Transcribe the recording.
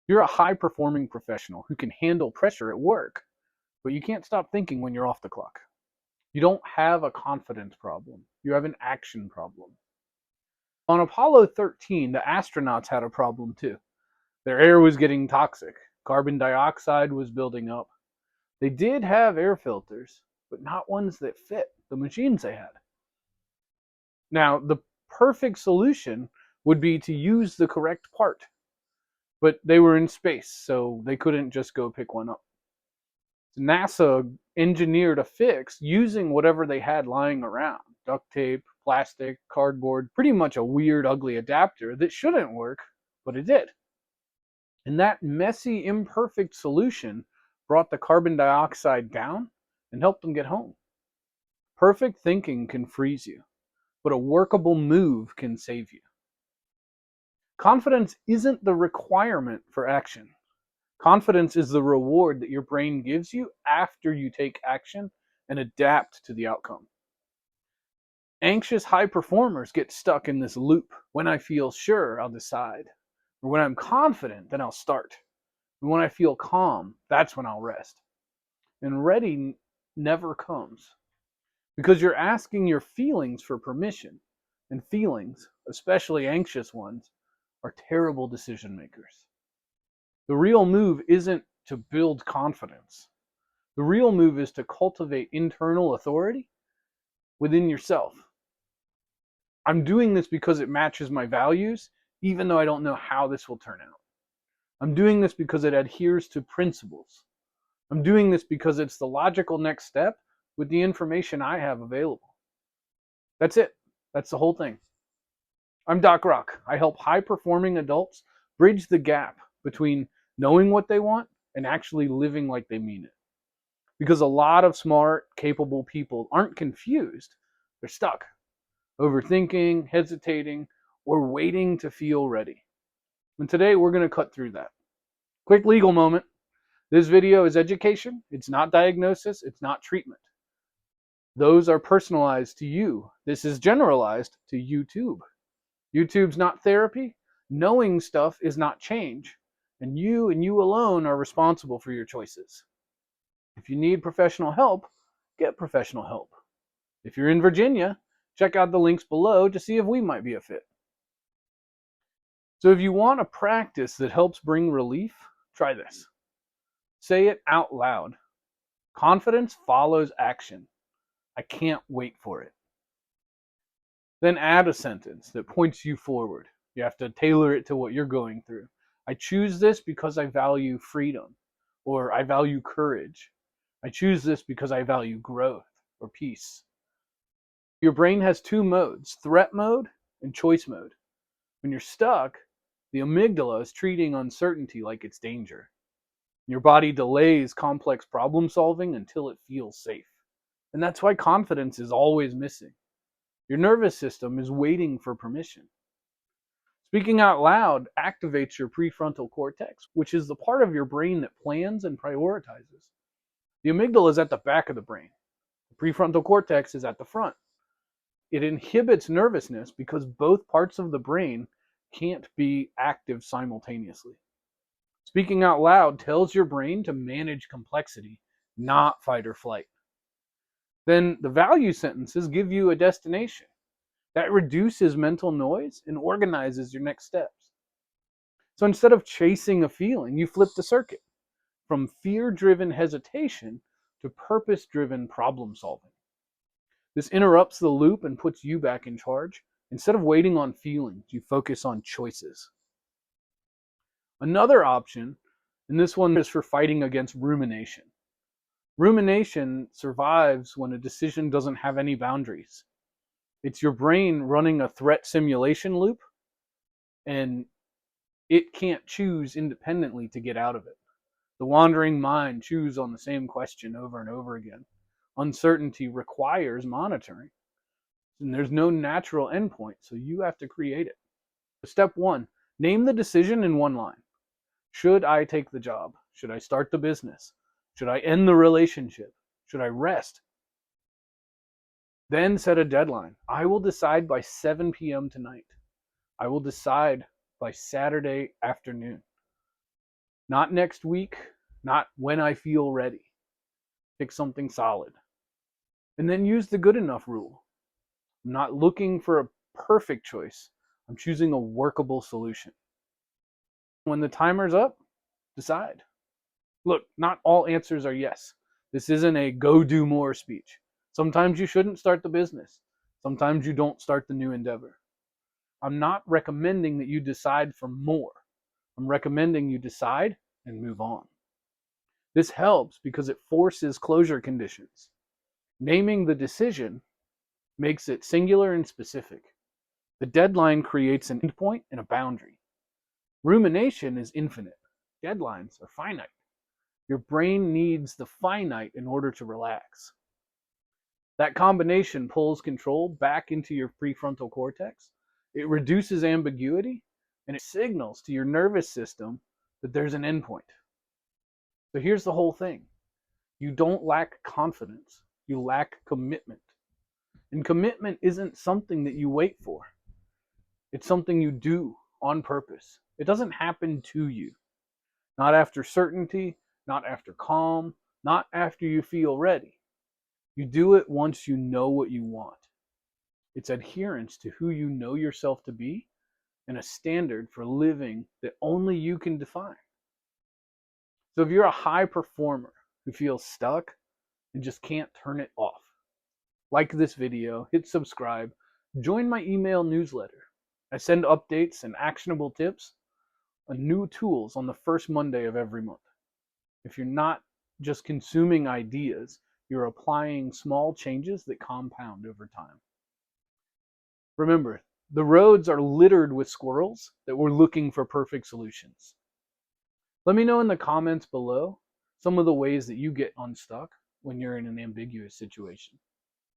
You're a high-performing professional who can handle pressure at work, but you can't stop thinking when you're off the clock. You don't have a confidence problem. You have an action problem. On Apollo 13, the astronauts had a problem too. Their air was getting toxic. Carbon dioxide was building up. They did have air filters, but not ones that fit the machines they had. Now, the perfect solution would be to use the correct part, but they were in space, so they couldn't just go pick one up. NASA engineered a fix using whatever they had lying around: duct tape, plastic, cardboard, pretty much a weird, ugly adapter that shouldn't work, but it did. And that messy, imperfect solution brought the carbon dioxide down and helped them get home. Perfect thinking can freeze you, but a workable move can save you. Confidence isn't the requirement for action. Confidence is the reward that your brain gives you after you take action and adapt to the outcome. Anxious high performers get stuck in this loop. When I feel sure, I'll decide. Or when I'm confident, then I'll start. And when I feel calm, that's when I'll rest. And ready never comes because you're asking your feelings for permission. And feelings, especially anxious ones, are terrible decision makers. The real move isn't to build confidence. The real move is to cultivate internal authority within yourself. I'm doing this because it matches my values, even though I don't know how this will turn out. I'm doing this because it adheres to principles. I'm doing this because it's the logical next step with the information I have available. That's it. That's the whole thing. I'm Doc Rock. I help high-performing adults bridge the gap between knowing what they want and actually living like they mean it. Because a lot of smart, capable people aren't confused. They're stuck, overthinking, hesitating, or waiting to feel ready. And today we're going to cut through that. Quick legal moment. This video is education. It's not diagnosis. It's not treatment. Those are personalized to you. This is generalized to YouTube. YouTube's not therapy. Knowing stuff is not change. And you alone are responsible for your choices. If you need professional help, get professional help. If you're in Virginia, check out the links below to see if we might be a fit. So if you want a practice that helps bring relief, try this. Say it out loud. Confidence follows action. I can't wait for it. Then add a sentence that points you forward. You have to tailor it to what you're going through. I choose this because I value freedom, or I value courage. I choose this because I value growth or peace. Your brain has two modes: threat mode and choice mode. When you're stuck, the amygdala is treating uncertainty like it's danger. Your body delays complex problem solving until it feels safe. And that's why confidence is always missing. Your nervous system is waiting for permission. Speaking out loud activates your prefrontal cortex, which is the part of your brain that plans and prioritizes. The amygdala is at the back of the brain. The prefrontal cortex is at the front. It inhibits nervousness because both parts of the brain can't be active simultaneously. Speaking out loud tells your brain to manage complexity, not fight or flight. Then the value sentences give you a destination. That reduces mental noise and organizes your next steps. So instead of chasing a feeling, you flip the circuit from fear-driven hesitation to purpose-driven problem solving. This interrupts the loop and puts you back in charge. Instead of waiting on feelings, you focus on choices. Another option, and this one is for fighting against rumination. Rumination survives when a decision doesn't have any boundaries. It's your brain running a threat simulation loop, and it can't choose independently to get out of it. The wandering mind chews on the same question over and over again. Uncertainty requires monitoring, and there's no natural endpoint, so you have to create it. Step one, name the decision in one line. Should I take the job? Should I start the business? Should I end the relationship? Should I rest? Then set a deadline. I will decide by 7 p.m. tonight. I will decide by Saturday afternoon. Not next week, not when I feel ready. Pick something solid. And then use the good enough rule. I'm not looking for a perfect choice. I'm choosing a workable solution. When the timer's up, decide. Look, not all answers are yes. This isn't a go do more speech. Sometimes you shouldn't start the business. Sometimes you don't start the new endeavor. I'm not recommending that you decide for more. I'm recommending you decide and move on. This helps because it forces closure conditions. Naming the decision makes it singular and specific. The deadline creates an endpoint and a boundary. Rumination is infinite. Deadlines are finite. Your brain needs the finite in order to relax. That combination pulls control back into your prefrontal cortex. It reduces ambiguity and it signals to your nervous system that there's an endpoint. So here's the whole thing. You don't lack confidence. You lack commitment. And commitment isn't something that you wait for. It's something you do on purpose. It doesn't happen to you. Not after certainty, not after calm, not after you feel ready. You do it once you know what you want. It's adherence to who you know yourself to be and a standard for living that only you can define. So if you're a high performer who feels stuck and just can't turn it off, like this video, hit subscribe, join my email newsletter. I send updates and actionable tips on new tools on the first Monday of every month. If you're not just consuming ideas, you're applying small changes that compound over time. Remember, the roads are littered with squirrels that were looking for perfect solutions. Let me know in the comments below some of the ways that you get unstuck when you're in an ambiguous situation.